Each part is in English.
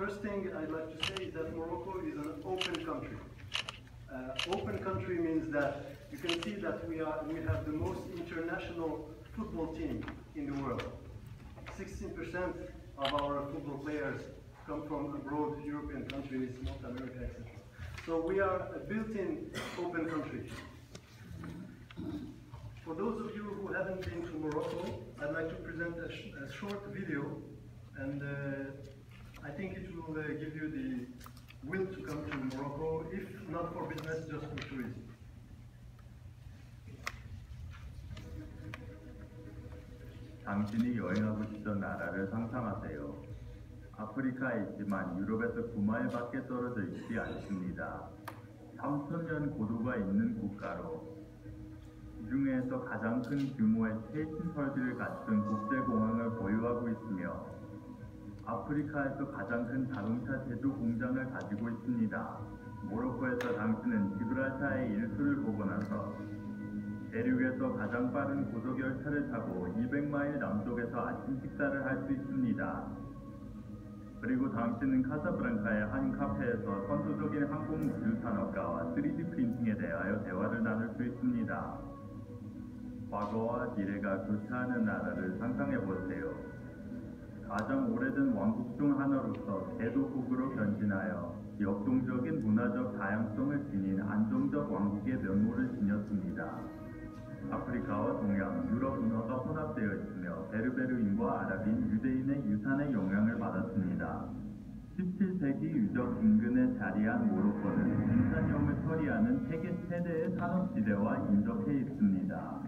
First thing I'd like to say is that Morocco is an open country. Open country means that you can see that we have the most international football team in the world. 16% of our football players come from abroad, European countries, North America, etc. So we are a built-in open country. For those of you who haven't been to Morocco, I'd like to present a short video, and I think it will give you the will to come to Morocco, if not for business, just for tourism. 당신이 여행하고 싶던 나라를 상상하세요. 아프리카에 있지만 유럽에서 9마일 밖에 떨어져 있지 않습니다. 3,000년 고도가 있는 국가로 이 중에서 가장 큰 규모의 최신 설비를 갖춘 국제공항을 보유하고 있으며 아프리카에서 가장 큰 자동차 제조 공장을 가지고 있습니다. 모로코에서 당신은 지브랄타의 일출을 보고 나서 대륙에서 가장 빠른 고속열차를 타고 200마일 남쪽에서 아침 식사를 할 수 있습니다. 그리고 당신은 카사브랑카의 한 카페에서 선도적인 항공 우주 산업가와 3D 프린팅에 대하여 대화를 나눌 수 있습니다. 과거와 미래가 교차하는 나라를 상상해 보세요. 가장 오래된 왕국 중 하나로서 대도국으로 변신하여 역동적인 문화적 다양성을 지닌 안정적 왕국의 면모를 지녔습니다. 아프리카와 동양, 유럽 문화가 혼합되어 있으며 베르베르인과 아랍인, 유대인의 유산의 영향을 받았습니다. 17세기 유적 인근에 자리한 모로코는 인산염을 처리하는 세계 최대의 산업지대와 인접해 있습니다.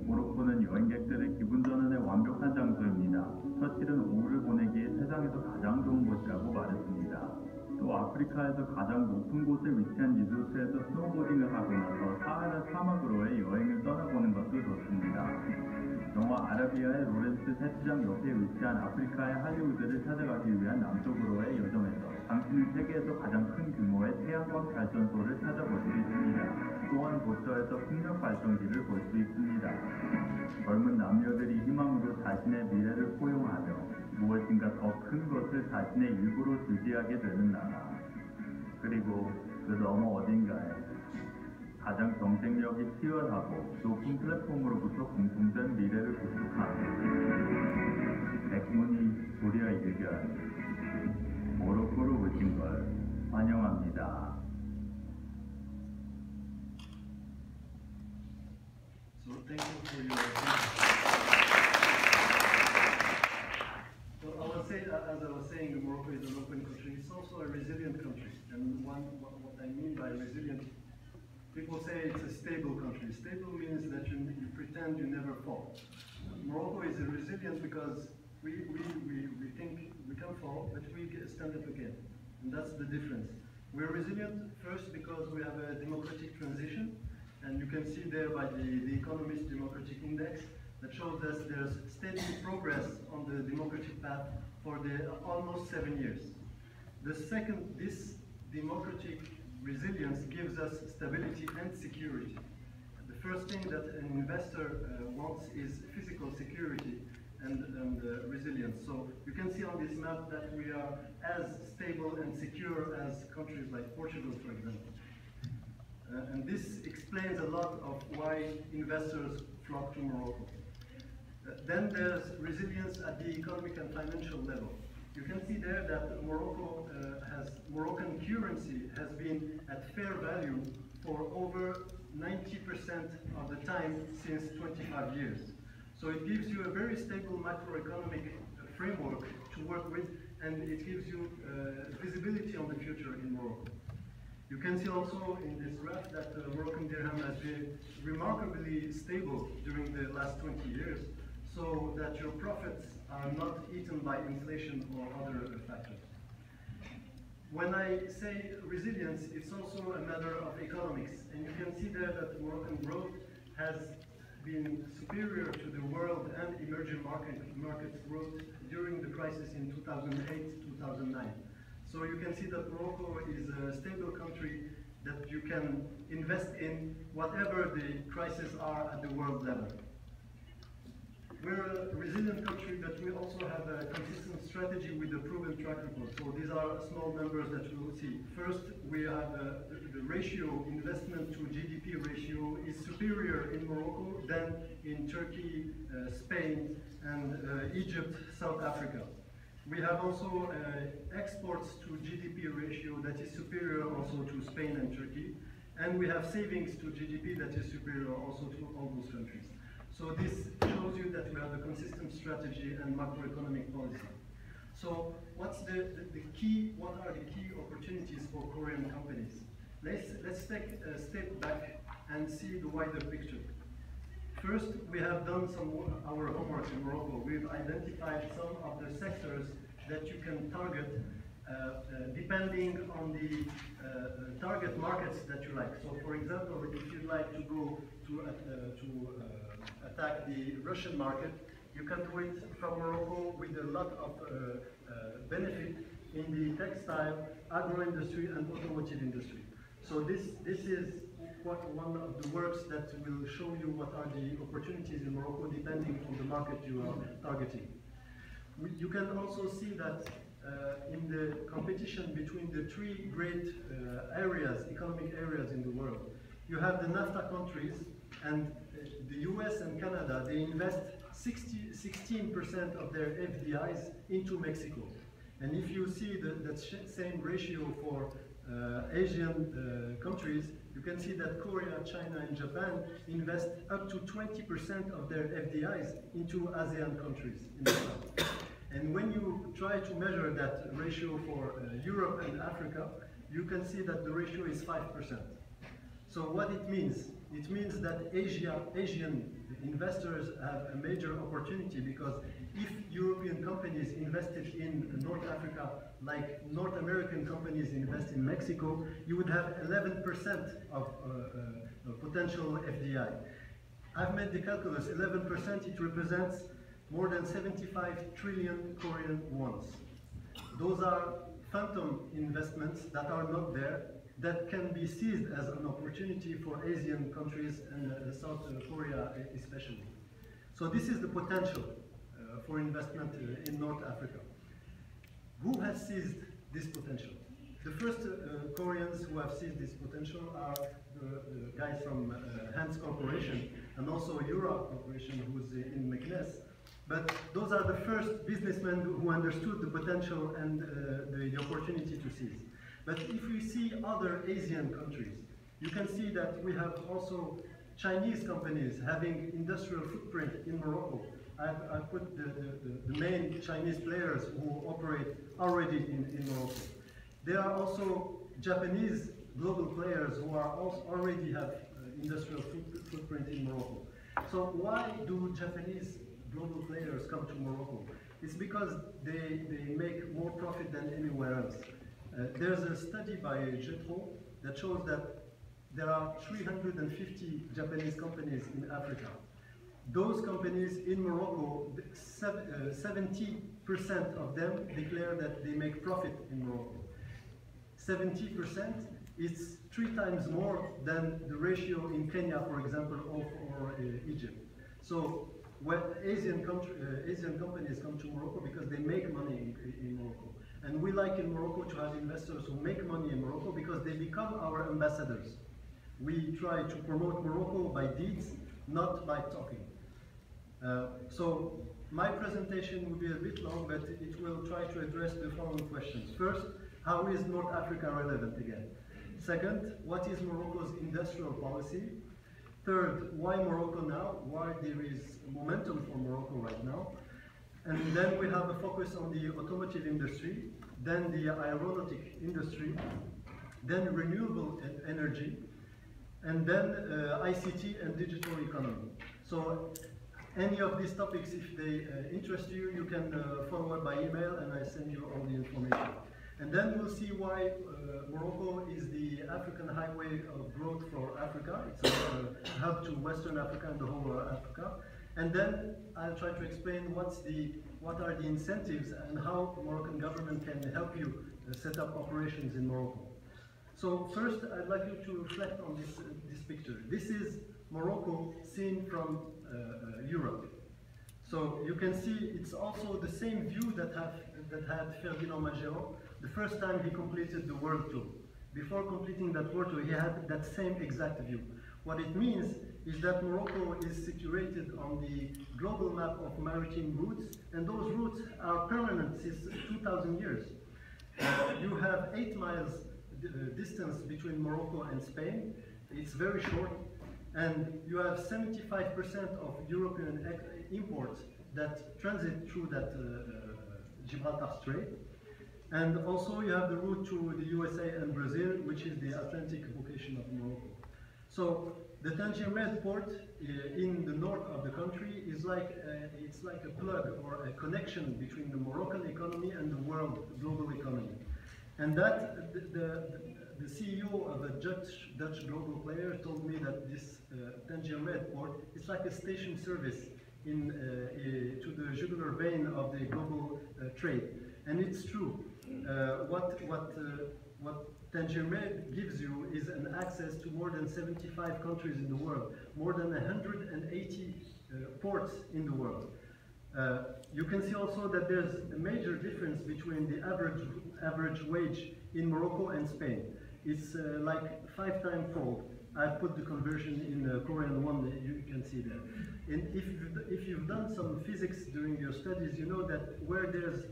모로코는 여행객들의 기분 전환에 완벽한 장소입니다. 처칠은 오후를 보내기에 세상에서 가장 좋은 곳이라고 말했습니다. 또 아프리카에서 가장 높은 곳에 위치한 리조트에서 스노보딩을 하고 나서 사하라 사막으로의 여행을 떠나보는 것도 좋습니다. 영화 아라비아의 로렌스 세트장 옆에 위치한 아프리카의 할리우드를 찾아가기 위한 남쪽으로의 여정에서 당신은 세계에서 가장 큰 규모의 태양광 발전소를 찾아볼 수 있습니다. 또한 보처에서 풍력 발전기를 볼 수 있습니다. 젊은 남녀들이 희망으로 자신의 미래를 포용하며 무엇인가 더 큰 것을 자신의 일부로 주지하게 되는 나라. 그리고 그 너머 어딘가에 가장 경쟁력이 치열하고 높은 플랫폼으로부터 공통된 미래를 구축하는 백문이 도리어 일견 모로코로 오신 걸 환영합니다. So thank you for your as I was saying, Morocco is an open country. It's also a resilient country. And what I mean by resilient, people say it's a stable country. Stable means that you pretend you never fall. Morocco is resilient because we think we can fall, but we stand up again. And that's the difference. We're resilient first because we have a democratic transition. And you can see there by the Economist Democratic Index that shows us there's steady progress on the democratic path for almost 7 years. The second, this democratic resilience gives us stability and security. The first thing that an investor wants is physical security and resilience. So you can see on this map that we are as stable and secure as countries like Portugal, for example. And this explains a lot of why investors flock to Morocco. Then there's resilience at the economic and financial level. You can see there that Moroccan currency has been at fair value for over 90% of the time since 25 years. So it gives you a very stable macroeconomic framework to work with, and it gives you visibility on the future in Morocco. You can see also in this graph that the Moroccan dirham has been remarkably stable during the last 20 years, so that your profits are not eaten by inflation or other factors. When I say resilience, it's also a matter of economics, and you can see there that Moroccan growth has been superior to the world and emerging markets growth during the crisis in 2008-2009. So you can see that Morocco is a stable country that you can invest in whatever the crises are at the world level. we're a resilient country, but we also have a consistent strategy with a proven track record. So these are small numbers that we will see. First, we have the ratio, investment to GDP ratio is superior in Morocco than in Turkey, Spain, and Egypt, South Africa. We have also exports to GDP ratio that is superior also to Spain and Turkey. And we have savings to GDP that is superior also to all those countries. So this shows you that we have a consistent strategy and macroeconomic policy. So what's what are the key opportunities for Korean companies? Let's take a step back and see the wider picture. First, we have done our homework in Morocco. We've identified some of the sectors that you can target depending on the target markets that you like. So, for example, if you'd like to go to attack the Russian market, you can do it from Morocco with a lot of benefit in the textile, agro industry, and automotive industry. So this is one of the works that will show you what are the opportunities in Morocco depending on the market you are targeting. You can also see that in the competition between the three great economic areas in the world, you have the NAFTA countries, and the US and Canada, they invest 16% of their FDIs into Mexico. And if you see that same ratio for Asian countries, you can see that Korea, China, and Japan invest up to 20% of their FDIs into ASEAN countries in the south. And when you try to measure that ratio for Europe and Africa, you can see that the ratio is 5%. So what it means? It means that Asian investors have a major opportunity, because if European companies invested in North Africa like North American companies invest in Mexico, you would have 11% of potential FDI. I've made the calculus, 11%, it represents more than 75 trillion Korean wons. Those are phantom investments that are not there, that can be seized as an opportunity for Asian countries and South Korea especially. So this is the potential for investment in North Africa. Who has seized this potential? The first Koreans who have seized this potential are the guys from Hans Corporation and also Euro Corporation, who's in Meknes. But those are the first businessmen who understood the potential and the opportunity to seize. But if we see other Asian countries, you can see that we have also Chinese companies having industrial footprint in Morocco. I've put the main Chinese players who operate already in Morocco. There are also Japanese global players who are also already have industrial footprint in Morocco. So why do Japanese global players come to Morocco? It's because they make more profit than anywhere else. There's a study by Jetro that shows that there are 350 Japanese companies in Africa. Those companies in Morocco, 70% of them declare that they make profit in Morocco. 70% is 3 times more than the ratio in Kenya, for example, or Egypt. So when Asian companies come to Morocco because they make money in Morocco. And we like in Morocco to have investors who make money in Morocco because they become our ambassadors. We try to promote Morocco by deeds, not by talking. So my presentation will be a bit long, but it will try to address the following questions. First, how is North Africa relevant again? Second, what is Morocco's industrial policy? Third, why Morocco now? Why there is momentum for Morocco right now? And then we have a focus on the automotive industry, then the aeronautic industry, then renewable energy, and then ICT and digital economy. So any of these topics, if they interest you, you can forward by email and I send you all the information. And then we'll see why Morocco is the African highway of growth for Africa. It's a hub to Western Africa and the whole Africa. And then I'll try to explain what are the incentives and how the Moroccan government can help you set up operations in Morocco. So first, I'd like you to reflect on this picture. This is Morocco seen from Europe. So you can see it's also the same view that had Ferdinand Magellan the first time he completed the world tour. Before completing that world tour, he had that same exact view. What it means is that Morocco is situated on the global map of maritime routes, and those routes are permanent since 2,000 years. You have 8 miles distance between Morocco and Spain. It's very short, and you have 75% of European imports that transit through that Gibraltar Strait. And also you have the route to the USA and Brazil, which is the Atlantic vocation of Morocco. So the Tangier Med port in the north of the country is like it's like a plug or a connection between the Moroccan economy and the world global economy. And that the CEO of a Dutch global player told me that this Tangier Med port is like a station service to the jugular vein of the global trade, and it's true. What Tangier Med gives you is an access to more than 75 countries in the world, more than 180 ports in the world. You can see also that there's a major difference between the average wage in Morocco and Spain. It's like 5 times fold. I've put the conversion in Korean one that you can see there. And if you've done some physics during your studies, you know that where there's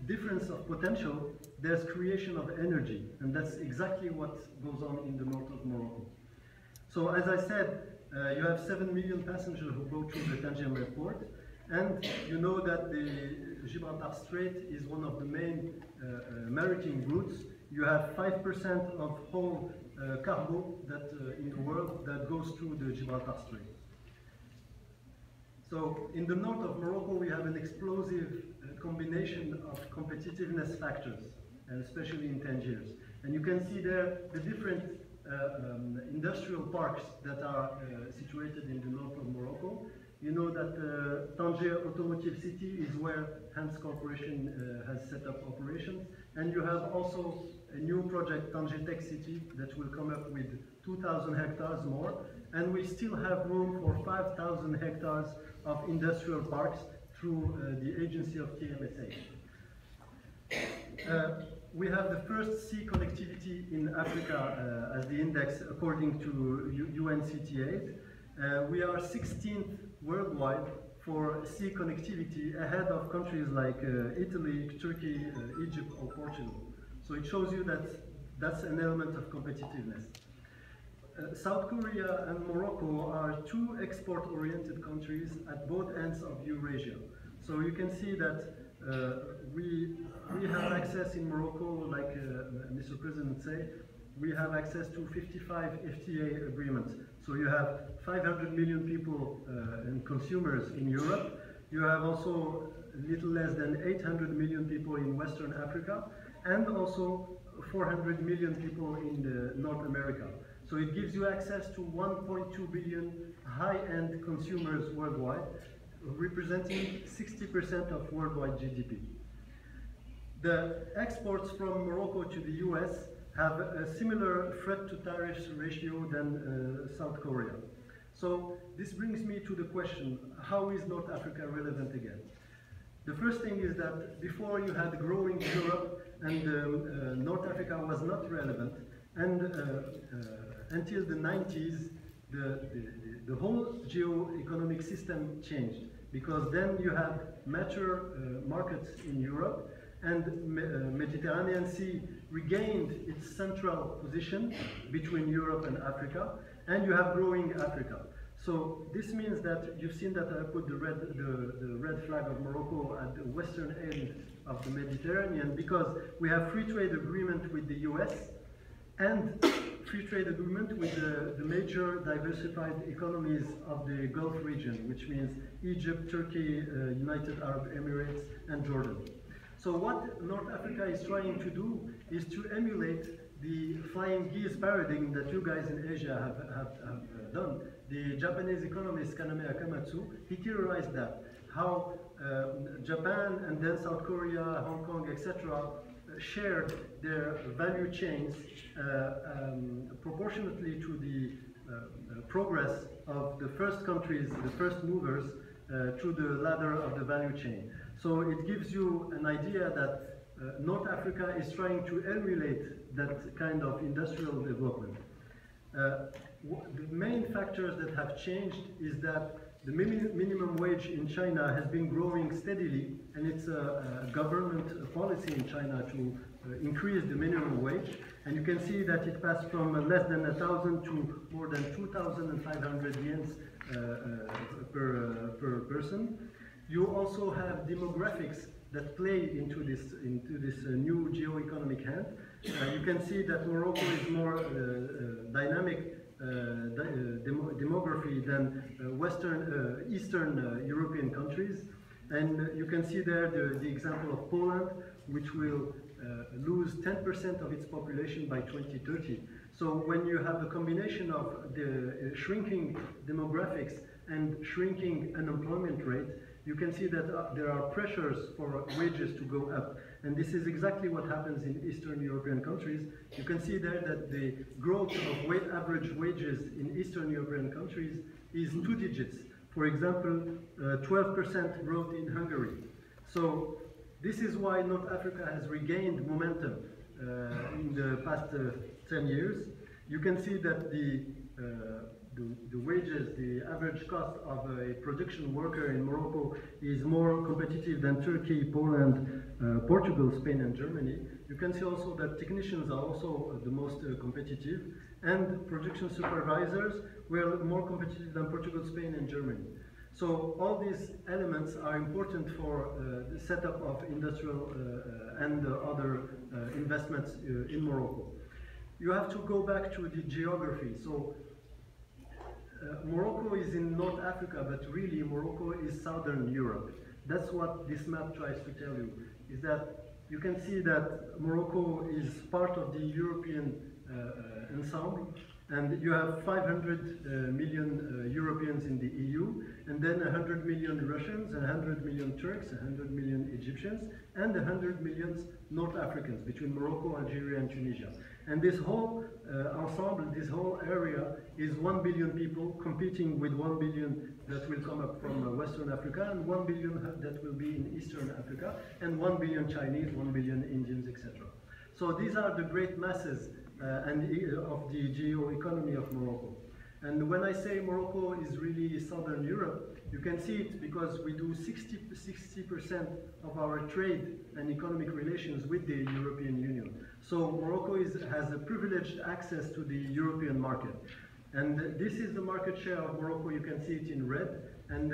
difference of potential, there's creation of energy, and that's exactly what goes on in the north of Morocco. So as I said, you have 7 million passengers who go through the Tangier Med port, and you know that the Gibraltar Strait is one of the main maritime routes. You have 5% of whole cargo that in the world that goes through the Gibraltar Strait. So in the north of Morocco, we have an explosive combination of competitiveness factors, and especially in Tangiers. And you can see there the different industrial parks that are situated in the north of Morocco. You know that Tangier Automotive City is where Hans Corporation has set up operations. And you have also a new project, Tangier Tech City, that will come up with 2,000 hectares more. And we still have room for 5,000 hectares of industrial parks through the agency of TMSA. We have the first sea connectivity in Africa as the index according to UNCTAD. We are 16th worldwide for sea connectivity, ahead of countries like Italy, Turkey, Egypt or Portugal. So it shows you that that's an element of competitiveness. South Korea and Morocco are 2 export-oriented countries at both ends of Eurasia. So you can see that we have access in Morocco, like Mr. President said, we have access to 55 FTA agreements. So you have 500 million people and consumers in Europe. You have also a little less than 800 million people in Western Africa, and also 400 million people in North America. So it gives you access to 1.2 billion high-end consumers worldwide, representing 60% of worldwide GDP. The exports from Morocco to the US have a similar threat to tariffs ratio than South Korea. So this brings me to the question, how is North Africa relevant again? The first thing is that before you had growing Europe, and North Africa was not relevant, and until the 90s, the whole geo-economic system changed, because then you had mature markets in Europe, and Mediterranean Sea regained its central position between Europe and Africa, and you have growing Africa. So this means that you've seen that I put the red flag of Morocco at the western end of the Mediterranean, because we have free trade agreement with the US and free trade agreement with the major diversified economies of the Gulf region, which means Egypt, Turkey, United Arab Emirates, and Jordan. So what North Africa is trying to do is to emulate the flying geese paradigm that you guys in Asia have done. The Japanese economist Kaname Akamatsu, he theorized that, how Japan and then South Korea, Hong Kong, etc. shared their value chains proportionately to the progress of the first countries, the first movers, through the ladder of the value chain. So it gives you an idea that North Africa is trying to emulate that kind of industrial development. The main factors that have changed is that the minimum wage in China has been growing steadily, and it's a government policy in China to increase the minimum wage. And you can see that it passed from less than 1,000 to more than 2,500 yens per person. You also have demographics that play into this new geo-economic hand. You can see that Morocco is more dynamic demography than Eastern European countries. And you can see there the example of Poland, which will lose 10% of its population by 2030. So when you have a combination of the shrinking demographics and shrinking unemployment rate, you can see that there are pressures for wages to go up. And this is exactly what happens in Eastern European countries. You can see there that the growth of average wages in Eastern European countries is 2 digits. For example, 12% growth in Hungary. So this is why North Africa has regained momentum in the past 10 years. You can see that the wages, the average cost of a production worker in Morocco is more competitive than Turkey, Poland, Portugal, Spain, and Germany. You can see also that technicians are also the most competitive, and production supervisors were more competitive than Portugal, Spain, and Germany. So all these elements are important for the setup of industrial and other investments in Morocco. You have to go back to the geography. So Morocco is in North Africa, but really Morocco is Southern Europe. That's what this map tries to tell you, is that you can see that Morocco is part of the European ensemble, and you have 500 million Europeans in the EU, and then 100 million Russians, 100 million Turks, 100 million Egyptians, and 100 million North Africans between Morocco, Algeria, and Tunisia. And this whole ensemble, this whole area is 1 billion people competing with 1 billion that will come up from Western Africa, and 1 billion that will be in Eastern Africa, and 1 billion Chinese, 1 billion Indians, etc. So these are the great masses of the geo-economy of Morocco. And when I say Morocco is really Southern Europe, you can see it because we do 60% of our trade and economic relations with the European Union. So Morocco has a privileged access to the European market. And this is the market share of Morocco. You can see it in red. And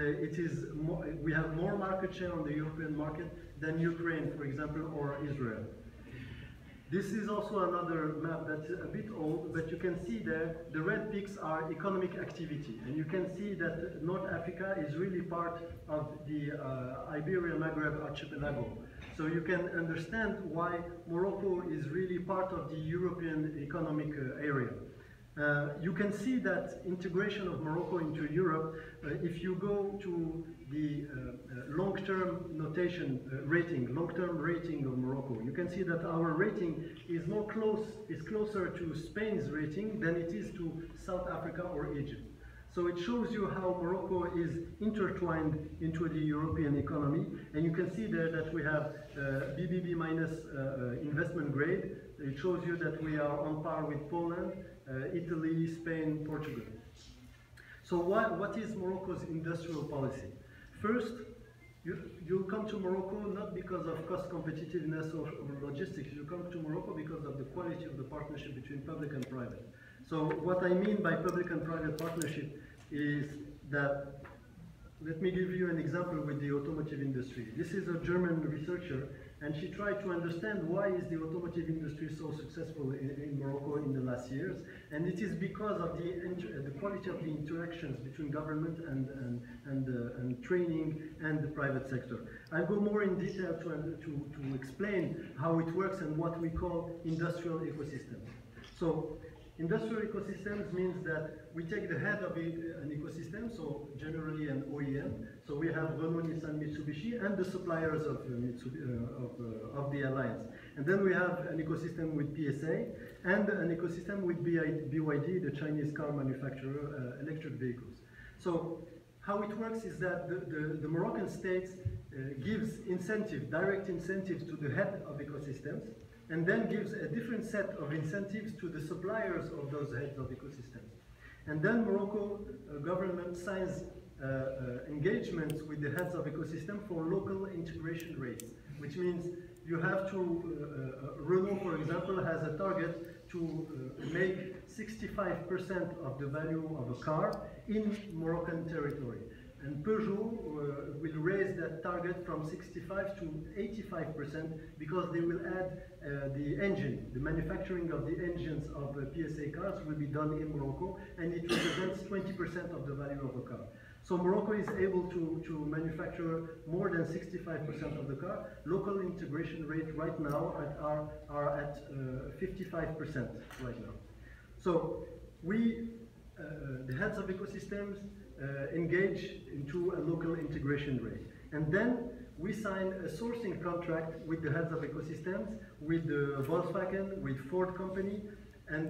we have more market share on the European market than Ukraine, for example, or Israel. This is also another map that's a bit old, but you can see there the red peaks are economic activity. And you can see that North Africa is really part of the Iberia-Maghreb archipelago. So you can understand why Morocco is really part of the European economic area. You can see that integration of Morocco into Europe, if you go to the long-term notation long-term rating of Morocco, you can see that our rating is closer to Spain's rating than it is to South Africa or Egypt. So it shows you how Morocco is intertwined into the European economy, and you can see there that we have BBB minus investment grade. It shows you that we are on par with Poland, Italy, Spain, Portugal. So what is Morocco's industrial policy? First, you come to Morocco not because of cost competitiveness or logistics. You come to Morocco because of the quality of the partnership between public and private. So what I mean by public and private partnership is that, let me give you an example with the automotive industry. This is a German researcher, and she tried to understand why is the automotive industry so successful in Morocco in the last years, and it is because of the quality of the interactions between government and training and the private sector. I'll go more in detail to explain how it works and what we call industrial ecosystems. So industrial ecosystems means that we take the head of an ecosystem, so generally an OEM. So we have Renault, Nissan, Mitsubishi, and the suppliers of the alliance. And then we have an ecosystem with PSA, and an ecosystem with BYD, the Chinese car manufacturer, electric vehicles. So how it works is that the Moroccan state gives incentive, direct incentives to the head of ecosystems, and then gives a different set of incentives to the suppliers of those heads of ecosystems. And then Morocco government signs engagements with the heads of ecosystem for local integration rates, which means you have to, Renault, for example, has a target to make 65% of the value of a car in Moroccan territory. And Peugeot will raise that target from 65 to 85% because they will add the engine. The manufacturing of the engines of PSA cars will be done in Morocco, and it represents 20% of the value of a car. So Morocco is able to manufacture more than 65% of the car. Local integration rate right now are at 55% right now. So we, the heads of ecosystems, engage into a local integration rate. And then we sign a sourcing contract with the heads of ecosystems, with Volkswagen, with Ford company, and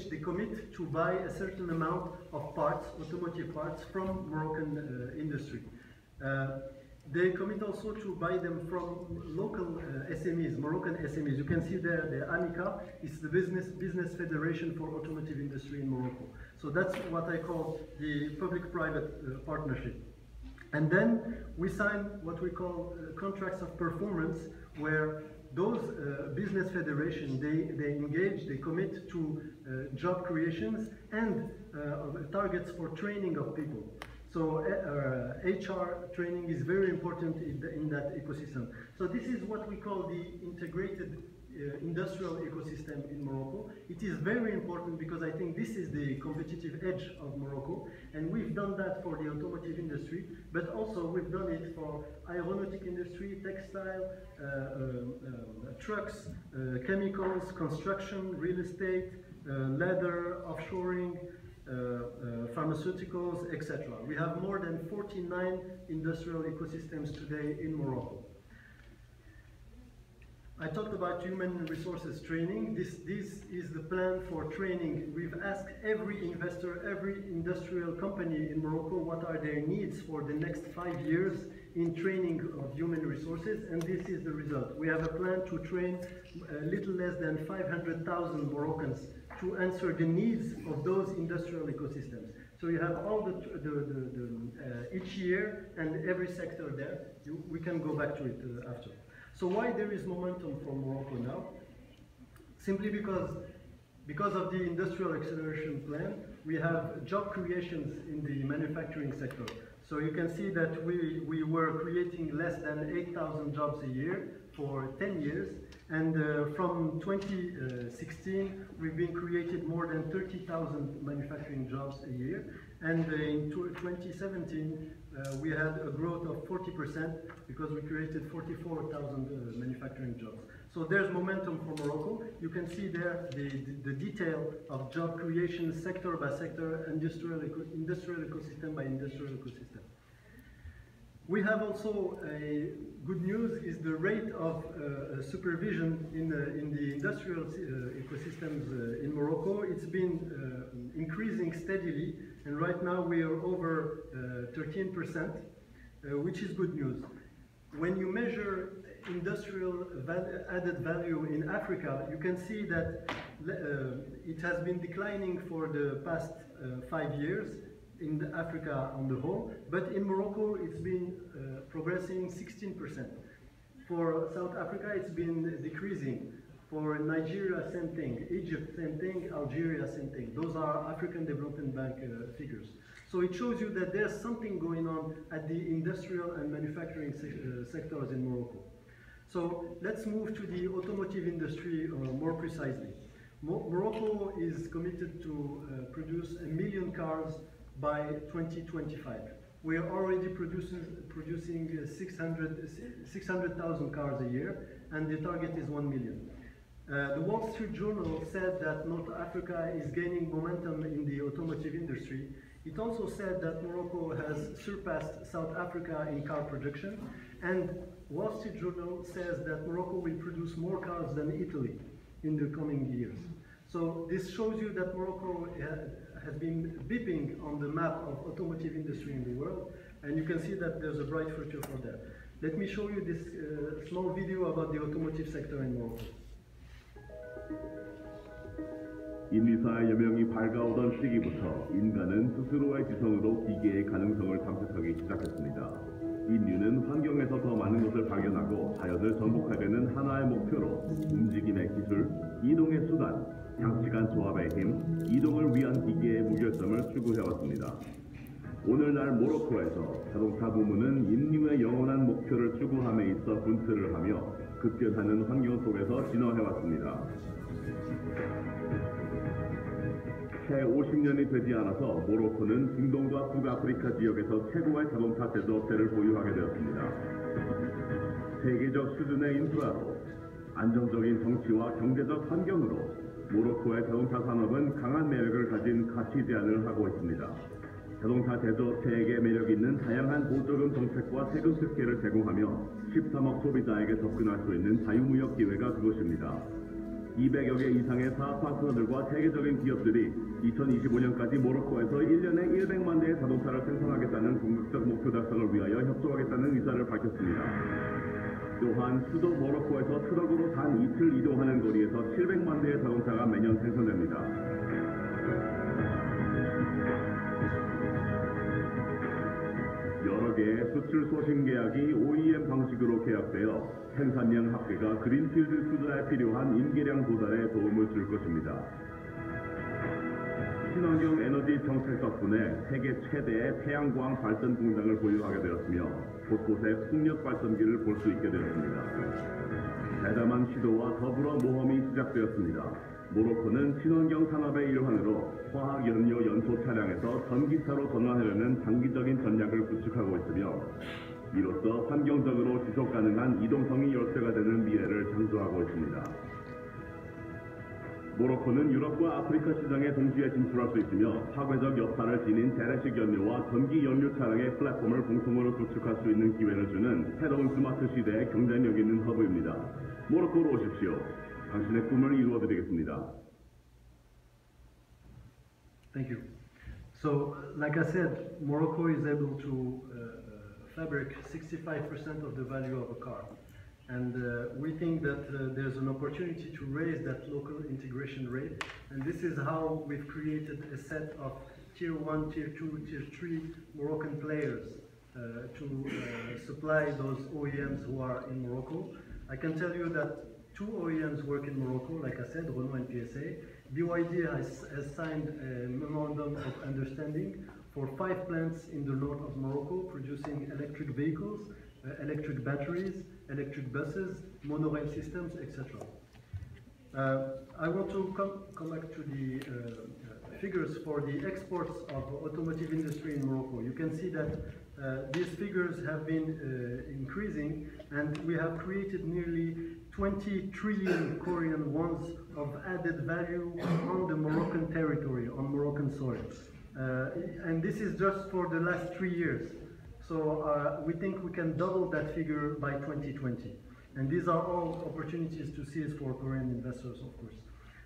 they commit to buy a certain amount of parts, automotive parts, from Moroccan industry. They commit also to buy them from local SMEs, Moroccan SMEs. You can see there the AMICA is the business federation for automotive industry in Morocco. So that's what I call the public-private partnership. And then we sign what we call contracts of performance, where those business federations, they engage, they commit to job creations and targets for training of people. So HR training is very important in that ecosystem. So this is what we call the integrated industrial ecosystem in Morocco. It is very important because I think this is the competitive edge of Morocco, and we've done that for the automotive industry, but also we've done it for aeronautic industry, textile, trucks, chemicals, construction, real estate, leather, offshoring, pharmaceuticals, etc. We have more than 49 industrial ecosystems today in Morocco. I talked about human resources training. This is the plan for training. We've asked every investor, every industrial company in Morocco what are their needs for the next 5 years in training of human resources, and this is the result. We have a plan to train a little less than 500,000 Moroccans to answer the needs of those industrial ecosystems. So you have all each year and every sector there. We can go back to it after. So why there is momentum for Morocco now? Simply because of the industrial acceleration plan, we have job creations in the manufacturing sector. So you can see that we were creating less than 8,000 jobs a year for 10 years. And from 2016, we've been created more than 30,000 manufacturing jobs a year. And in 2017, we had a growth of 40% because we created 44,000 manufacturing jobs. So there's momentum for Morocco. You can see there the detail of job creation sector by sector, industrial ecosystem by industrial ecosystem. We have also a good news is the rate of supervision in the industrial ecosystems in Morocco. It's been increasing steadily, and right now we are over 13%, which is good news. When you measure industrial added value in Africa, you can see that it has been declining for the past 5 years in Africa on the whole, but in Morocco it's been progressing 16%. For South Africa it's been decreasing. For Nigeria, same thing. Egypt, same thing. Algeria, same thing. Those are African Development Bank figures. So it shows you that there's something going on at the industrial and manufacturing sectors in Morocco. So let's move to the automotive industry more precisely. Morocco is committed to produce 1 million cars by 2025. We are already producing 600,000 cars a year, and the target is 1 million. The Wall Street Journal said that North Africa is gaining momentum in the automotive industry. It also said that Morocco has surpassed South Africa in car production, and Wall Street Journal says that Morocco will produce more cars than Italy in the coming years. So this shows you that Morocco has been beeping on the map of automotive industry in the world, and you can see that there's a bright future for that. Let me show you this small video about the automotive sector in Morocco. 인리사의 여명이 밝아오던 시기부터 인간은 스스로의 지성으로 기계의 가능성을 탐색하기 시작했습니다. 인류는 환경에서 더 많은 것을 발견하고 자연을 정복하려는 하나의 목표로 움직임의 기술, 이동의 수단, 장시간 조합의 힘, 이동을 위한 기계의 무결점을 추구해왔습니다. 오늘날 모로코에서 자동차 부문은 인류의 영원한 목표를 추구함에 있어 분투를 하며 급변하는 환경 속에서 진화해왔습니다. 채 50년이 되지 않아서 모로코는 중동과 북아프리카 지역에서 최고의 자동차 제조업체를 보유하게 되었습니다. 세계적 수준의 인프라로 안정적인 정치와 경제적 환경으로 모로코의 자동차 산업은 강한 매력을 가진 가치 제안을 하고 있습니다. 자동차 제조업체에게 매력 있는 다양한 보조금 정책과 세금 특혜를 제공하며 13억 소비자에게 접근할 수 있는 자유무역 기회가 그것입니다. 200여 개 이상의 사업 파트너들과 세계적인 기업들이 2025년까지 모로코에서 1년에 100만 대의 자동차를 생산하겠다는 궁극적 목표 달성을 위하여 협조하겠다는 의사를 밝혔습니다. 또한 수도 모로코에서 트럭으로 단 이틀 이동하는 거리에서 700만 대의 자동차가 매년 생산됩니다. 여러 개의 수출 소싱 계약이 OEM 방식으로 계약되어 생산량 확대가 그린필드 투자에 필요한 인계량 도달에 도움을 줄 것입니다. 친환경 에너지 정책 덕분에 세계 최대의 태양광 발전 공장을 보유하게 되었으며 곳곳에 풍력 발전기를 볼 수 있게 되었습니다. 대담한 시도와 더불어 모험이 시작되었습니다. 모로코는 친환경 산업의 일환으로 화학연료 연소 차량에서 전기차로 전환하려는 장기적인 전략을 구축하고 있으며 이로써 환경적으로 지속가능한 이동성이 열쇠가 되는 미래를 창조하고 있습니다. 모로코는 유럽과 아프리카 시장에 동시에 진출할 수 있으며 파괴적 여파를 지닌 재래식 연료와 전기 연료 차량의 플랫폼을 공통으로 구축할 수 있는 기회를 주는 새로운 스마트 시대의 경쟁력 있는 허브입니다. 모로코로 오십시오. 당신의 꿈을 이루어드리겠습니다. Thank you. So, like I said, Morocco is able to fabric 65% of the value of a car. And we think that there's an opportunity to raise that local integration rate. And this is how we've created a set of Tier 1, Tier 2, Tier 3 Moroccan players to supply those OEMs who are in Morocco. I can tell you that 2 OEMs work in Morocco, like I said, Renault and PSA. BYD has signed a memorandum of understanding for 5 plants in the north of Morocco producing electric vehicles, electric batteries, electric buses, monorail systems, etc. I want to come back to the figures for the exports of automotive industry in Morocco. You can see that these figures have been increasing, and we have created nearly 20 trillion Korean wons of added value on the Moroccan territory, on Moroccan soil. And this is just for the last 3 years. So we think we can double that figure by 2020. And these are all opportunities to seize for Korean investors, of course.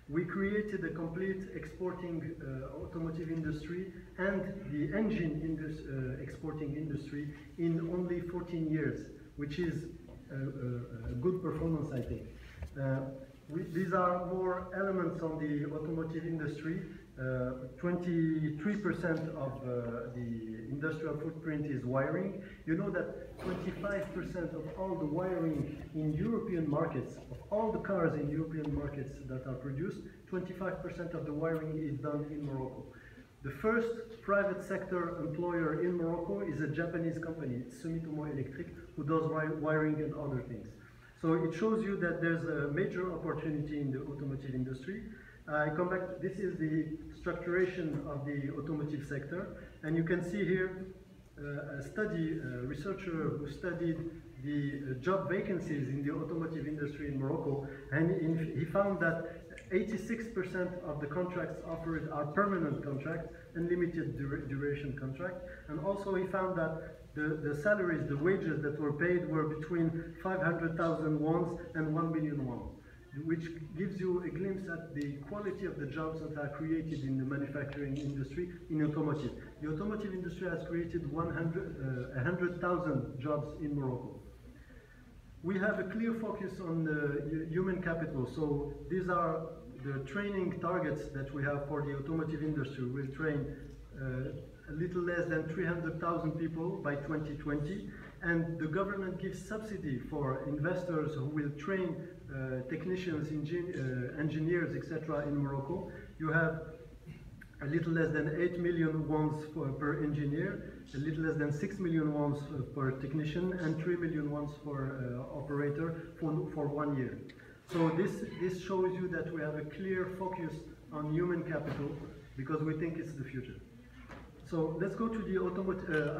We created a complete exporting automotive industry and the engine exporting industry in only 14 years, which is a good performance, I think. These are more elements on the automotive industry. 23% of the industrial footprint is wiring. You know that 25% of all the wiring in European markets, of all the cars in European markets that are produced, 25% of the wiring is done in Morocco. The first private sector employer in Morocco is a Japanese company, Sumitomo Electric, who does wiring and other things. So it shows you that there's a major opportunity in the automotive industry. I come back, this is the structuration of the automotive sector, and you can see here a researcher who studied the job vacancies in the automotive industry in Morocco, and he found that 86% of the contracts offered are permanent contracts and limited duration contract, and also he found that the salaries, the wages that were paid were between 500,000 wons and 1 million won. which gives you a glimpse at the quality of the jobs that are created in the manufacturing industry in automotive. The automotive industry has created 100,000 jobs in Morocco. We have a clear focus on the human capital, so these are the training targets that we have for the automotive industry. We'll train a little less than 300,000 people by 2020, and the government gives subsidy for investors who will train technicians, engineers, etc. in Morocco. You have a little less than 8 million wons per engineer, a little less than 6 million wons per technician, and 3 million wons for operator for 1 year. So this shows you that we have a clear focus on human capital because we think it's the future. So let's go to the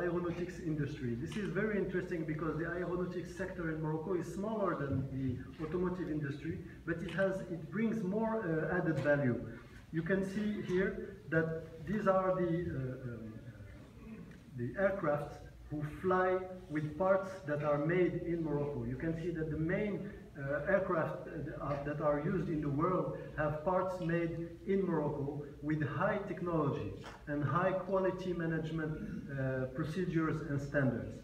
aeronautics industry. This is very interesting because the aeronautics sector in Morocco is smaller than the automotive industry, but it brings more added value. You can see here that these are the aircraft who fly with parts that are made in Morocco. You can see that the main aircraft that are used in the world have parts made in Morocco with high technology and high quality management procedures and standards.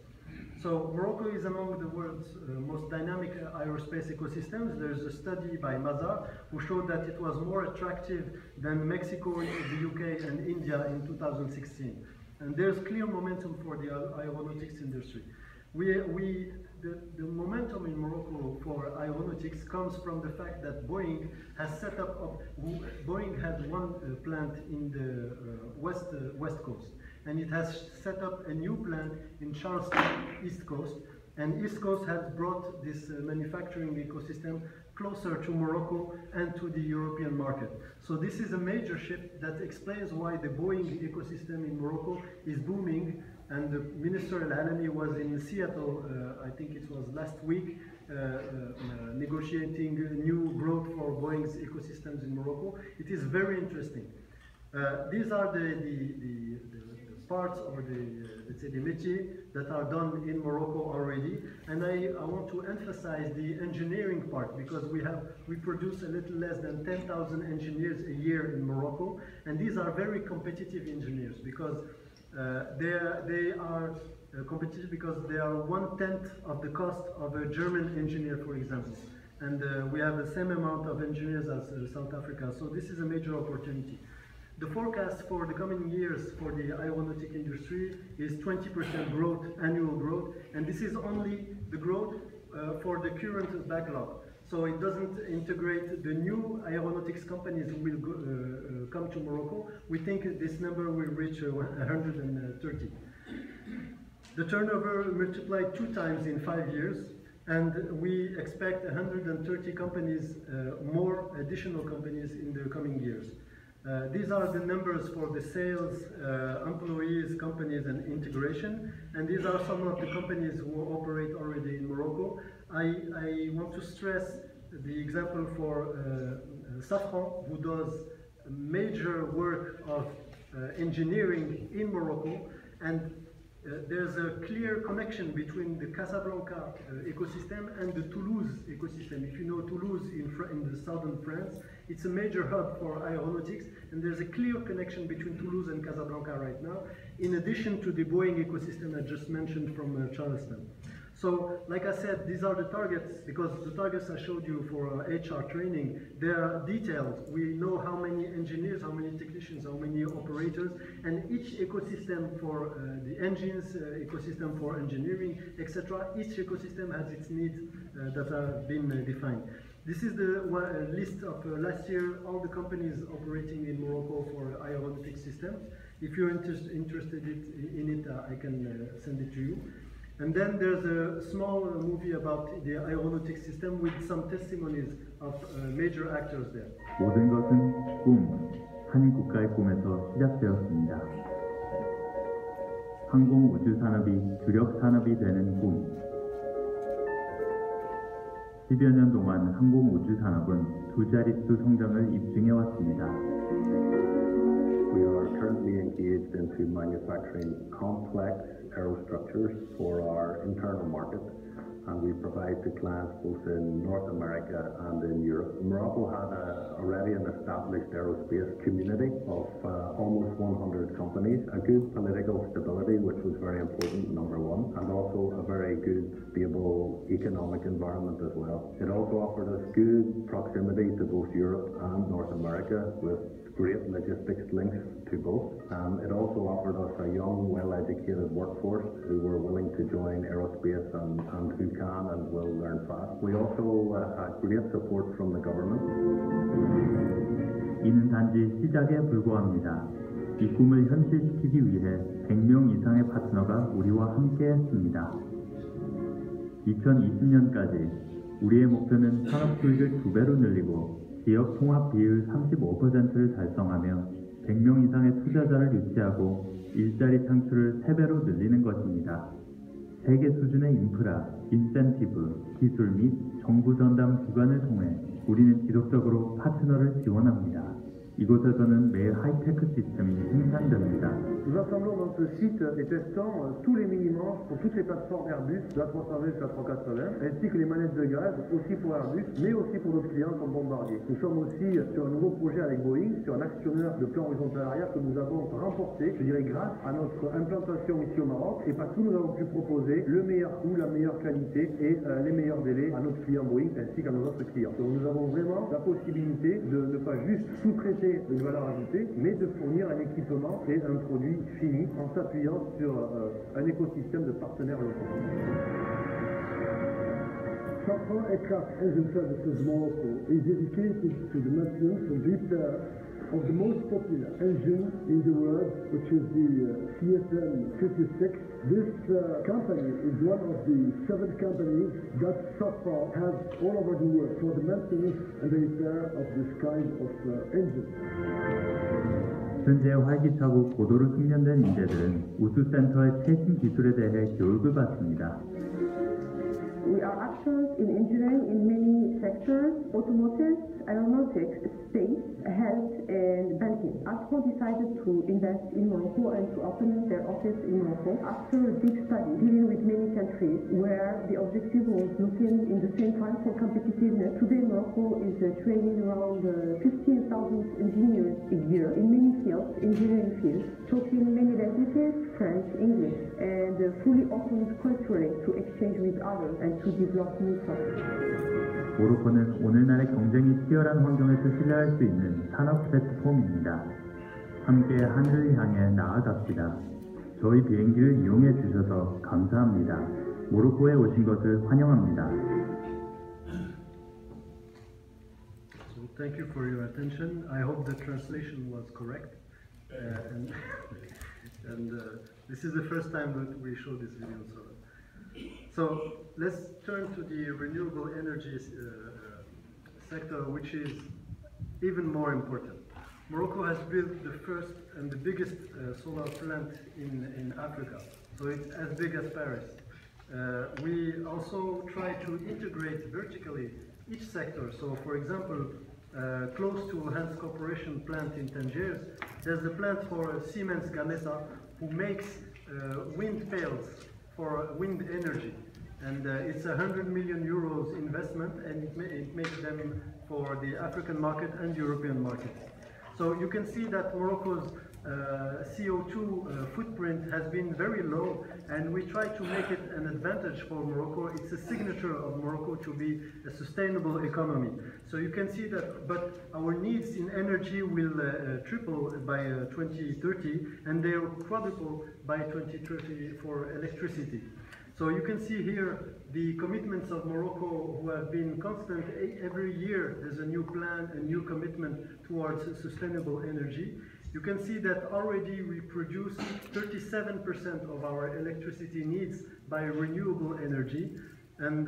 So Morocco is among the world's most dynamic aerospace ecosystems. There's a study by Mazar who showed that it was more attractive than Mexico, the UK and India in 2016. And there's clear momentum for the aeronautics industry. The momentum in Morocco for aeronautics comes from the fact that Boeing has set up, Boeing had one plant in the west coast, and it has set up a new plant in Charleston, East Coast, and East Coast has brought this manufacturing ecosystem closer to Morocco and to the European market. So this is a major shift that explains why the Boeing ecosystem in Morocco is booming. And the Minister Al-Alami was in Seattle, I think it was last week, negotiating new growth for Boeing's ecosystems in Morocco. It is very interesting. These are the parts or let's say the métiers that are done in Morocco already. And I want to emphasize the engineering part because we produce a little less than 10,000 engineers a year in Morocco. And these are very competitive engineers because they are competitive because they are 1/10 of the cost of a German engineer, for example. And we have the same amount of engineers as South Africa. So this is a major opportunity. The forecast for the coming years for the aeronautic industry is 20% growth, annual growth, and this is only the growth for the current backlog. So it doesn't integrate the new aeronautics companies who will come to Morocco. We think this number will reach 130. The turnover multiplied 2 times in 5 years, and we expect 130 companies, more additional companies in the coming years. These are the numbers for the sales, employees, companies, and integration. And these are some of the companies who operate already in Morocco. I want to stress the example for Safran, who does major work of engineering in Morocco. And there's a clear connection between the Casablanca ecosystem and the Toulouse ecosystem. If you know Toulouse in the southern France, it's a major hub for aeronautics, and there's a clear connection between Toulouse and Casablanca right now, in addition to the Boeing ecosystem I just mentioned from Charleston. So, like I said, these are the targets, because the targets I showed you for HR training, they are detailed. We know how many engineers, how many technicians, how many operators, and each ecosystem for the engines, ecosystem for engineering, etc. Each ecosystem has its needs that have been defined. This is the list of last year, all the companies operating in Morocco for aeronautic systems. If you're interested in it, I can send it to you. And then there's a small movie about the aeronautic system with some testimonies of major actors there. 모든 것은 꿈, 한 국가의 꿈에서 시작되었습니다. 항공 우주 산업이 주력 산업이 되는 꿈. 10여 년 동안 항공 우주 산업은 2자릿수 성장을 입증해 왔습니다. We are currently engaged into manufacturing complex aerostructures for our internal market, and we provide to clients both in North America and in Europe. Morocco had already an established aerospace community of almost 100 companies, a good political stability, which was very important, number one, and also a very good, stable economic environment as well. It also offered us good proximity to both Europe and North America with great logistics links to both. It also offered us a young, well-educated workforce who were willing to join aerospace and who can and will learn fast. We also had great support from the government. 이는 단지 시작에 불과합니다. 이 꿈을 현실시키기 위해 100명 이상의 파트너가 우리와 함께했습니다. 2020년까지 우리의 목표는 산업 수익을 2배로 늘리고 지역 통합 비율 35%를 달성하며 100명 이상의 투자자를 유치하고 일자리 창출을 3배로 늘리는 것입니다. 세계 수준의 인프라, 인센티브, 기술 및 정부 전담 기관을 통해 우리는 지속적으로 파트너를 지원합니다. 이곳에서는 매일 하이테크 시스템이 생산됩니다. Nous assemblons dans ce site et testons tous les mini-manches pour toutes les plateformes Airbus, de la 320 jusqu'à la 380, ainsi que les manettes de gaz, aussi pour Airbus, mais aussi pour d'autres clients comme Bombardier. Nous sommes aussi sur un nouveau projet avec Boeing, sur un actionneur de plan horizontal arrière que nous avons remporté, je dirais grâce à notre implantation ici au Maroc, et partout nous avons pu proposer le meilleur coût, la meilleure qualité et les meilleurs délais à notre client Boeing ainsi qu'à nos autres clients. Donc nous avons vraiment la possibilité de ne pas juste sous-traiter une valeur ajoutée, mais de fournir un équipement et un produit fini en s'appuyant sur un écosystème de partenaires locaux. KOTRA Aircraft Engine Services Morocco is dedicated to the maintenance and repair of the most popular engine in the world, which is the CFM56. This company is one of the 7 companies that so far has all over the world for the maintenance and the repair of this kind of engine. 현재 활기차고 고도로 숙련된 인재들은 우수센터의 최신 기술에 대해 교육을 받습니다. We are actors in engineering in many sectors: automotive, aeronautics, space, health, and banking. Othman decided to invest in Morocco and to open their office in Morocco after a deep study dealing with many countries where the objective was looking in the same time for competitiveness. Today Morocco is training around 15,000 engineers a year in many fields, engineering fields, talking many languages, French, English, and fully open culturally to exchange with others and to develop new products. 모로코는 오늘날의 경쟁이 치열한 환경에서 신뢰할 수 있는 산업 플랫폼입니다. 함께 하늘을 향해 나아갑시다. 저희 비행기를 이용해 주셔서 감사합니다. 모로코에 오신 것을 환영합니다. So thank you for your attention. I hope the translation was correct. This is the first time that we show this video. So let's turn to the renewable energy sector, which is even more important. Morocco has built the first and the biggest solar plant in Africa, so it's as big as Paris. We also try to integrate vertically each sector. So for example, close to Hans Corporation plant in Tangiers, there's a plant for Siemens Gamesa who makes wind pails for wind energy. And it's a 100 million euros investment, and it makes them for the African market and European market. So you can see that Morocco's CO2 footprint has been very low, and we try to make it an advantage for Morocco. It's a signature of Morocco to be a sustainable economy. So you can see that, but our needs in energy will triple by 2030, and they will quadruple by 2030 for electricity. So you can see here the commitments of Morocco, who have been constant. Every year there's a new plan, a new commitment towards sustainable energy. You can see that already we produce 37% of our electricity needs by renewable energy, and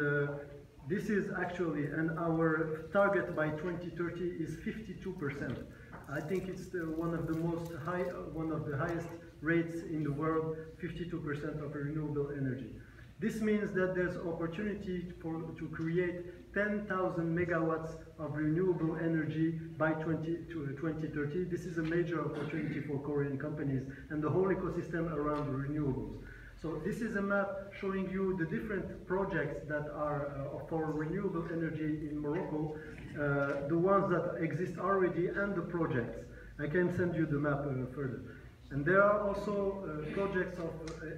this is actually, and our target by 2030 is 52%. I think it's one of the highest rates in the world, 52% of renewable energy. This means that there's opportunity to create 10,000 megawatts of renewable energy by 2030. This is a major opportunity for Korean companies and the whole ecosystem around renewables. So this is a map showing you the different projects that are for renewable energy in Morocco, the ones that exist already and the projects. I can send you the map further. And there are also projects of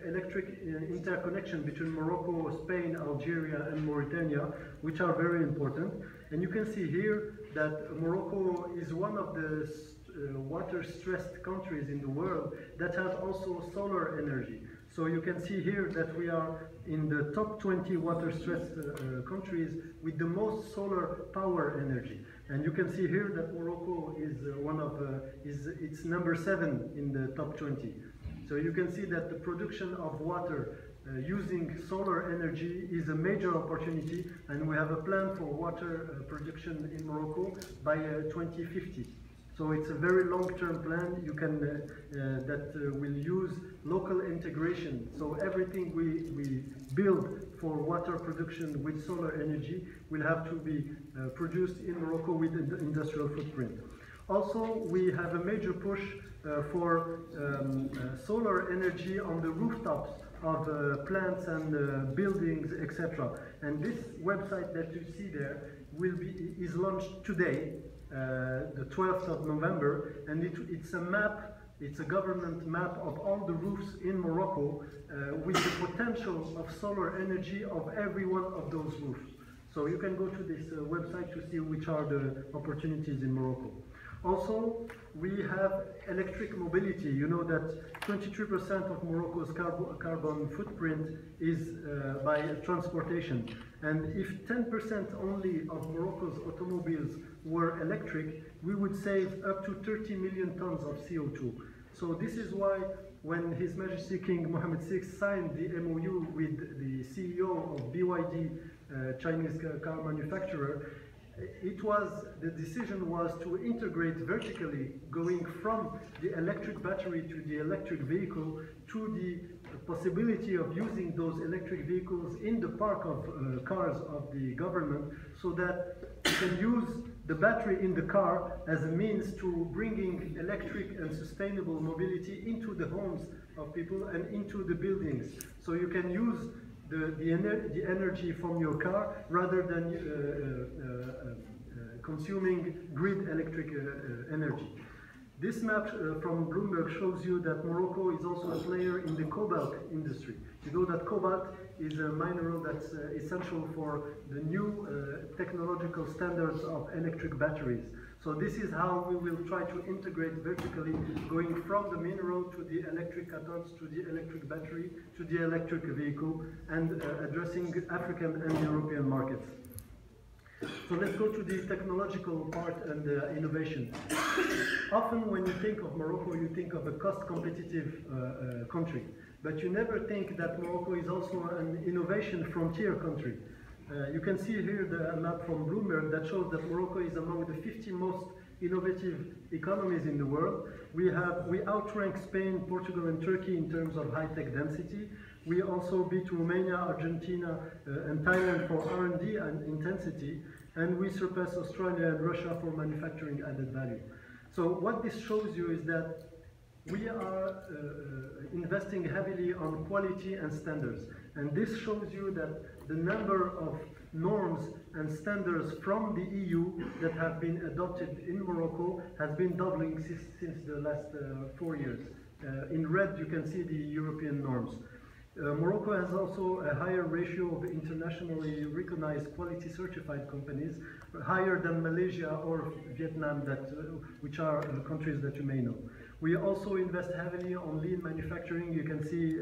electric interconnection between Morocco, Spain, Algeria and Mauritania, which are very important. And you can see here that Morocco is one of the water-stressed countries in the world that has also solar energy. So you can see here that we are in the top 20 water-stressed countries with the most solar power energy. And you can see here that Morocco is it's number 7 in the top 20. So you can see that the production of water using solar energy is a major opportunity, and we have a plan for water production in Morocco by 2050. So it's a very long-term plan. You can that will use local integration. So everything we build for water production with solar energy will have to be produced in Morocco with an industrial footprint. Also, we have a major push for solar energy on the rooftops of plants and buildings, etc. And this website that you see there is launched today. The 12th of November, and it's a map, it's a government map of all the roofs in Morocco with the potential of solar energy of every one of those roofs. So you can go to this website to see which are the opportunities in Morocco. Also, we have electric mobility. You know that 23% of Morocco's carbon footprint is by transportation. And if 10% only of Morocco's automobiles were electric, we would save up to 30 million tons of CO2. So this is why when His Majesty King Mohammed VI signed the MOU with the CEO of BYD, Chinese car manufacturer, the decision was to integrate vertically, going from the electric battery to the electric vehicle, to the possibility of using those electric vehicles in the park of cars of the government, so that you can use the battery in the car as a means to bringing electric and sustainable mobility into the homes of people and into the buildings. So you can use the energy from your car rather than consuming grid electric energy. This map from Bloomberg shows you that Morocco is also a player in the cobalt industry. You know that cobalt is a mineral that's essential for the new technological standards of electric batteries. So this is how we will try to integrate vertically, going from the mineral to the electric cathodes, to the electric battery, to the electric vehicle, and addressing African and European markets. So let's go to the technological part and innovation. Often when you think of Morocco, you think of a cost-competitive country, but you never think that Morocco is also an innovation frontier country. You can see here a map from Bloomberg that shows that Morocco is among the 50 most innovative economies in the world. We outrank Spain, Portugal and Turkey in terms of high-tech density. We also beat Romania, Argentina and Thailand for R&D and intensity, and we surpass Australia and Russia for manufacturing added value. So what this shows you is that we are investing heavily on quality and standards. And this shows you that the number of norms and standards from the EU that have been adopted in Morocco has been doubling since the last 4 years. In red, you can see the European norms. Morocco has also a higher ratio of internationally recognized quality certified companies, higher than Malaysia or Vietnam, which are countries that you may know. We also invest heavily on lean manufacturing. You can see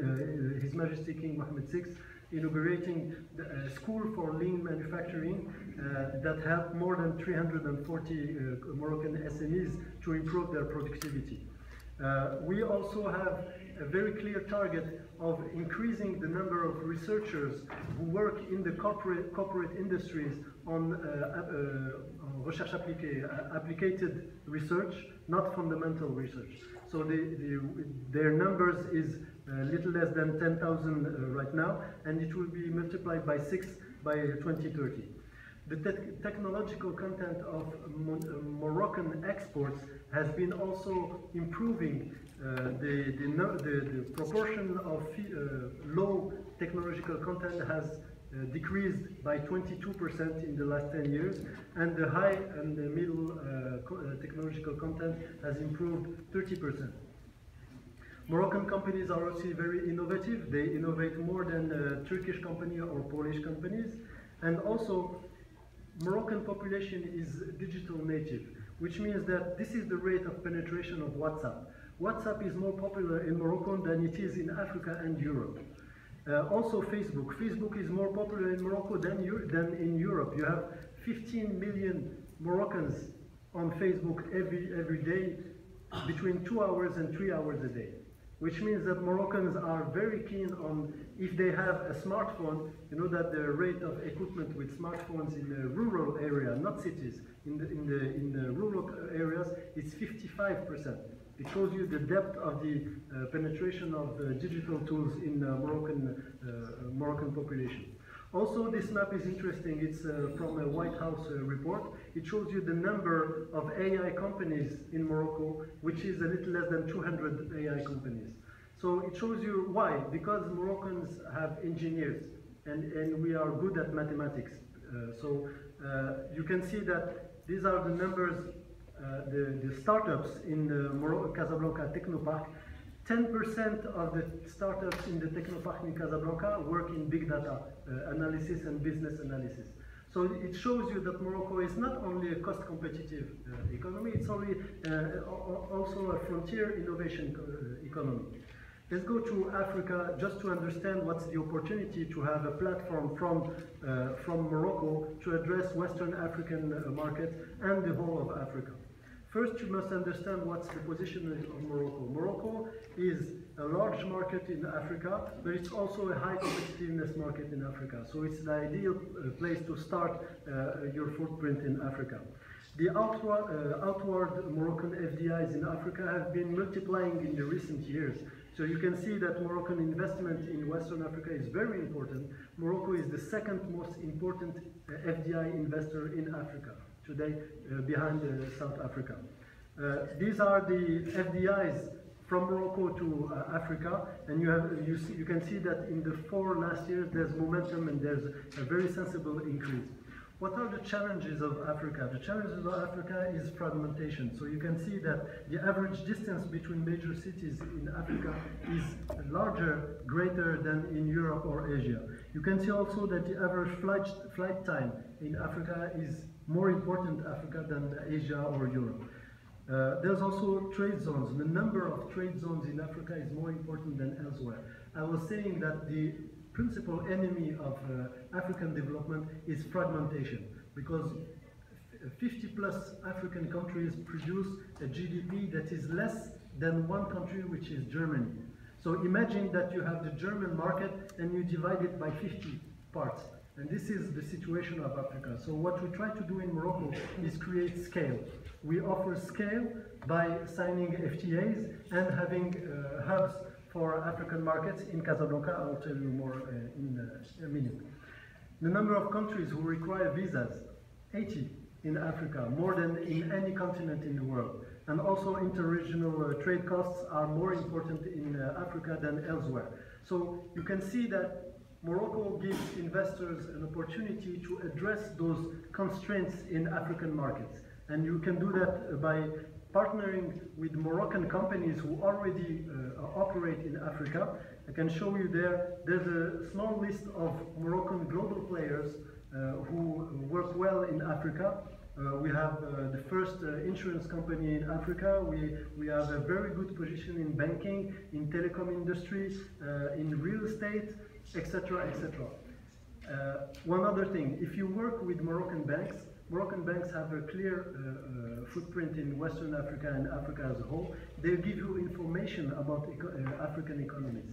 His Majesty King Mohammed VI inaugurating a school for lean manufacturing that helped more than 340 Moroccan SMEs to improve their productivity. We also have a very clear target of increasing the number of researchers who work in the corporate industries on recherche appliquée, applicated research, not fundamental research. So their numbers is a little less than 10,000 right now, and it will be multiplied by 6 by 2030. The technological content of Moroccan exports has been also improving. The proportion of low technological content has decreased by 22% in the last 10 years, and the high and the middle technological content has improved 30%. Moroccan companies are also very innovative. They innovate more than Turkish companies or Polish companies, and also Moroccan population is digital native, which means that this is the rate of penetration of WhatsApp. WhatsApp is more popular in Morocco than it is in Africa and Europe. Also Facebook. Facebook is more popular in Morocco than in Europe. You have 15 million Moroccans on Facebook every day, between 2 hours and 3 hours a day. Which means that Moroccans are very keen on, if they have a smartphone, you know that the rate of equipment with smartphones in the rural area, not cities, in the rural areas, is 55%. It shows you the depth of the penetration of digital tools in the Moroccan population. Also, this map is interesting. It's from a White House report. It shows you the number of AI companies in Morocco, which is a little less than 200 AI companies. So it shows you why. Because Moroccans have engineers, and we are good at mathematics. You can see that these are the numbers, the startups in the Casablanca Technopark. 10% of the startups in the Technopark in Casablanca work in big data analysis and business analysis. So it shows you that Morocco is not only a cost competitive economy, it's also a frontier innovation economy. Let's go to Africa just to understand what's the opportunity to have a platform from Morocco to address Western African markets and the whole of Africa. First, you must understand what's the position of Morocco. Morocco is a large market in Africa, but it's also a high competitiveness market in Africa. So it's the ideal place to start your footprint in Africa. The outward Moroccan FDIs in Africa have been multiplying in the recent years. So you can see that Moroccan investment in Western Africa is very important. Morocco is the second most important FDI investor in Africa today, behind South Africa. These are the FDIs from Morocco to Africa, and you can see that in the 4 last years there's momentum and there's a very sensible increase. What are the challenges of Africa? The challenges of Africa is fragmentation. So you can see that the average distance between major cities in Africa is larger, greater than in Europe or Asia. You can see also that the average flight time in Africa is more important in Africa than Asia or Europe. There's also trade zones. The number of trade zones in Africa is more important than elsewhere. I was saying that the principal enemy of African development is fragmentation, because 50+ African countries produce a GDP that is less than one country, which is Germany. So imagine that you have the German market and you divide it by 50 parts. And this is the situation of Africa. So what we try to do in Morocco is create scale. We offer scale by signing FTAs and having hubs for African markets in Casablanca. I'll tell you more in a minute. The number of countries who require visas, 80 in Africa, more than in any continent in the world. And also interregional trade costs are more important in Africa than elsewhere. So you can see that Morocco gives investors an opportunity to address those constraints in African markets. And you can do that by partnering with Moroccan companies who already operate in Africa. I can show you there's a small list of Moroccan global players who work well in Africa. We have the first insurance company in Africa. We have a very good position in banking, in telecom industry, in real estate, etc., etc. One other thing, if you work with Moroccan banks have a clear footprint in Western Africa and Africa as a whole. They give you information about African economies.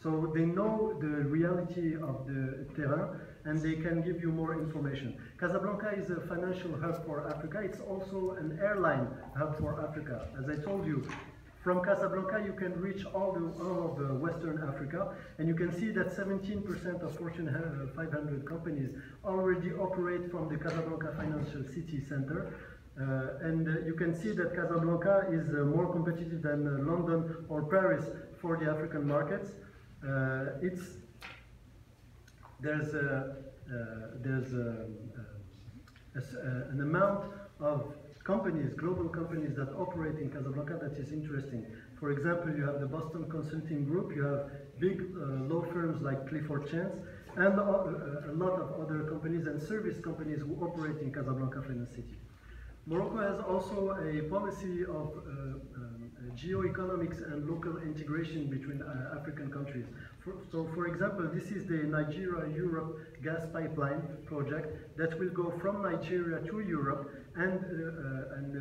So they know the reality of the terrain and they can give you more information. Casablanca is a financial hub for Africa. It's also an airline hub for Africa. As I told you, From Casablanca, you can reach all of Western Africa, and you can see that 17% of Fortune 500 companies already operate from the Casablanca Financial City Center. You can see that Casablanca is more competitive than London or Paris for the African markets. There's an amount of companies, global companies that operate in Casablanca that is interesting. For example, you have the Boston Consulting Group, you have big law firms like Clifford Chance, and a lot of other companies and service companies who operate in Casablanca Finance City. Morocco has also a policy of geoeconomics and local integration between African countries. So, for example, this is the Nigeria-Europe gas pipeline project that will go from Nigeria to Europe and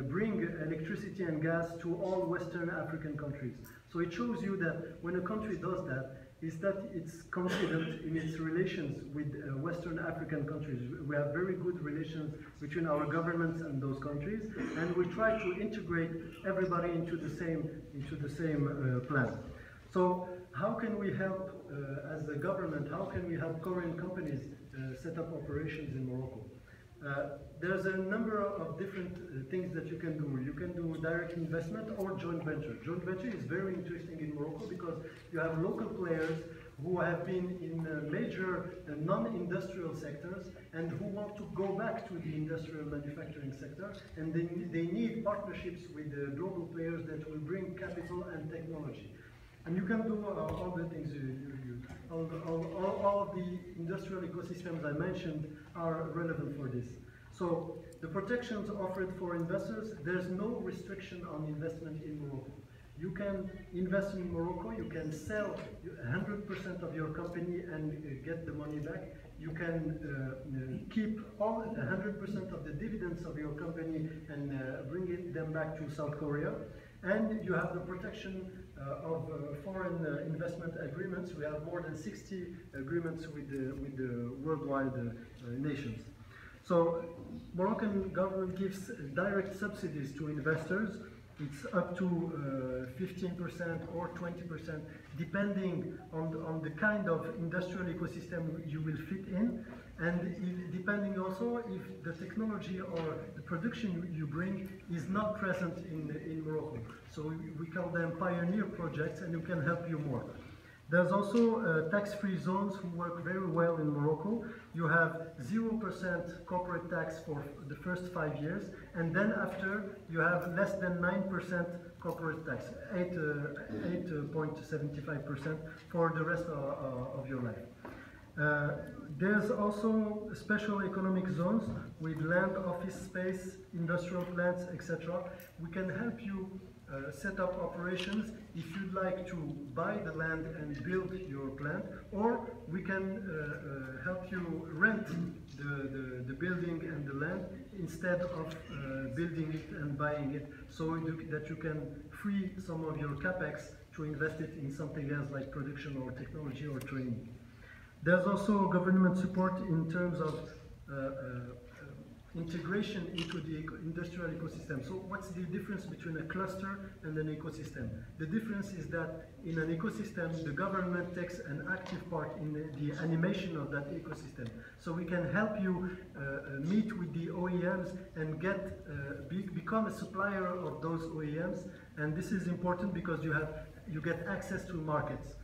bring electricity and gas to all Western African countries. So it shows you that when a country does that, is that it's confident in its relations with Western African countries. We have very good relations between our governments and those countries, and we try to integrate everybody into the same plan. So how can we help as a government, how can we help Korean companies set up operations in Morocco? There's a number of different things that you can do. You can do direct investment or joint venture. Joint venture is very interesting in Morocco because you have local players who have been in major non-industrial sectors and who want to go back to the industrial manufacturing sector, and they need partnerships with the global players that will bring capital and technology. And you can do all the things, all of the industrial ecosystems I mentioned are relevant for this. So the protections offered for investors, there's no restriction on investment in Morocco. You can invest in Morocco, you can sell 100% of your company and get the money back. You can keep all 100% of the dividends of your company and bring them back to South Korea. And you have the protection of foreign investment agreements. We have more than 60 agreements with the worldwide nations. So Moroccan government gives direct subsidies to investors. It's up to 15% or 20%, depending on the kind of industrial ecosystem you will fit in, and depending also if the technology or the production you bring is not present in Morocco. So we call them pioneer projects, and we can help you more. There's also tax-free zones who work very well in Morocco. You have 0% corporate tax for the first 5 years, and then after you have less than 9% corporate tax, 8.75% for the rest of your life. There's also special economic zones with land, office space, industrial plants, etc. We can help you set up operations if you'd like to buy the land and build your plant, or we can help you rent the building and the land instead of building it and buying it, so that you can free some of your capex to invest it in something else like production or technology or training. There's also government support in terms of integration into the industrial ecosystem. So what's the difference between a cluster and an ecosystem? The difference is that in an ecosystem, the government takes an active part in the animation of that ecosystem. So we can help you meet with the OEMs and become a supplier of those OEMs. And this is important because you get access to markets.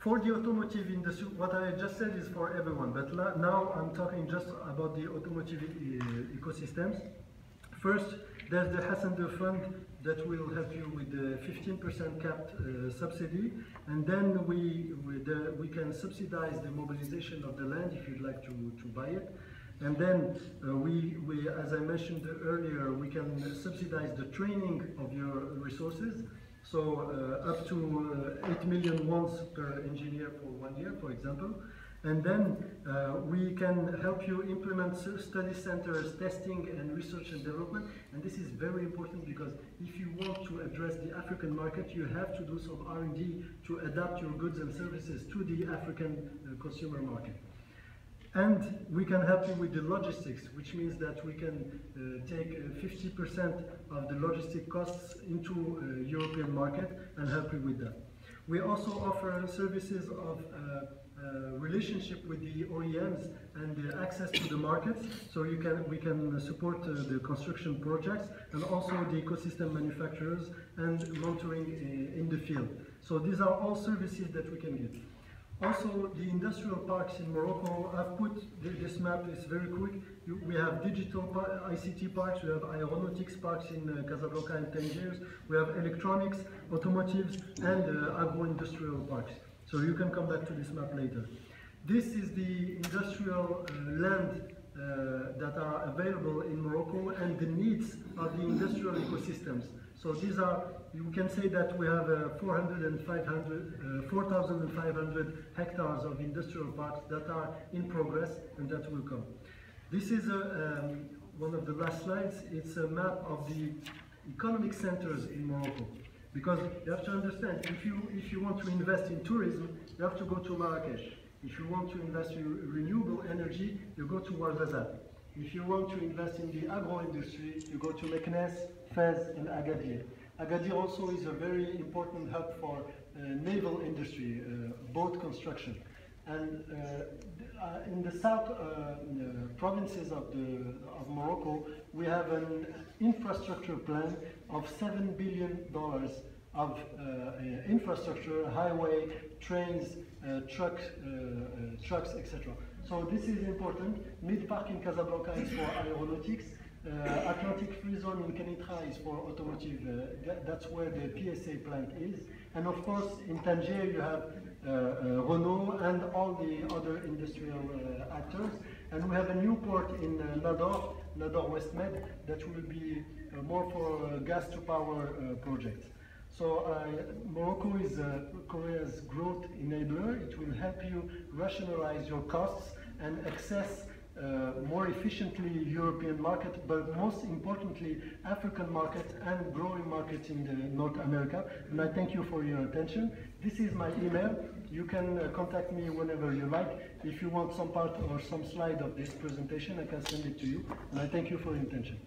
For the automotive industry, what I just said is for everyone, but now I'm talking just about the automotive ecosystems. First, there's the Hassander Fund that will help you with the 15% capped subsidy, and then we can subsidize the mobilization of the land if you'd like to buy it. And then as I mentioned earlier, we can subsidize the training of your resources. So up to 8 million wons per engineer for 1 year, for example. And then we can help you implement study centers, testing and research and development. And this is very important because if you want to address the African market, you have to do some R&D to adapt your goods and services to the African consumer market. And we can help you with the logistics, which means that we can take 50% of the logistic costs into European market and help you with that. We also offer services of relationship with the OEMs and the access to the markets, so we can support the construction projects and also the ecosystem manufacturers and monitoring in the field. So these are all services that we can give. Also, the industrial parks in Morocco, I've put this map, is very quick. We have digital ICT parks, we have aeronautics parks in Casablanca and Tangier, we have electronics, automotives, and agro-industrial parks. So you can come back to this map later. This is the industrial land that are available in Morocco and the needs of the industrial ecosystems. So these are, you can say that we have 4,500 hectares of industrial parks that are in progress and that will come. This is one of the last slides. It's a map of the economic centers in Morocco. Because you have to understand, if you want to invest in tourism, you have to go to Marrakesh. If you want to invest in renewable energy, you go to Ouarzazate. If you want to invest in the agro-industry, you go to Meknes, Fez, and Agadir. Agadir also is a very important hub for naval industry, boat construction. And in the south provinces of Morocco, we have an infrastructure plan of $7 billion of infrastructure, highway, trains, trucks, etc. So this is important. Mid-Park in Casablanca is for aeronautics. Atlantic Free Zone in Kenitra is for automotive. That's where the PSA plant is. And of course, in Tangier you have Renault and all the other industrial actors. And we have a new port in Nador West Med, that will be more for gas-to-power projects. So Morocco is Korea's growth enabler. It will help you rationalize your costs and access more efficiently European market, but most importantly African market and growing markets in North America. And I thank you for your attention. This is my email. You can contact me whenever you like. If you want some part or some slide of this presentation, I can send it to you. And I thank you for your attention.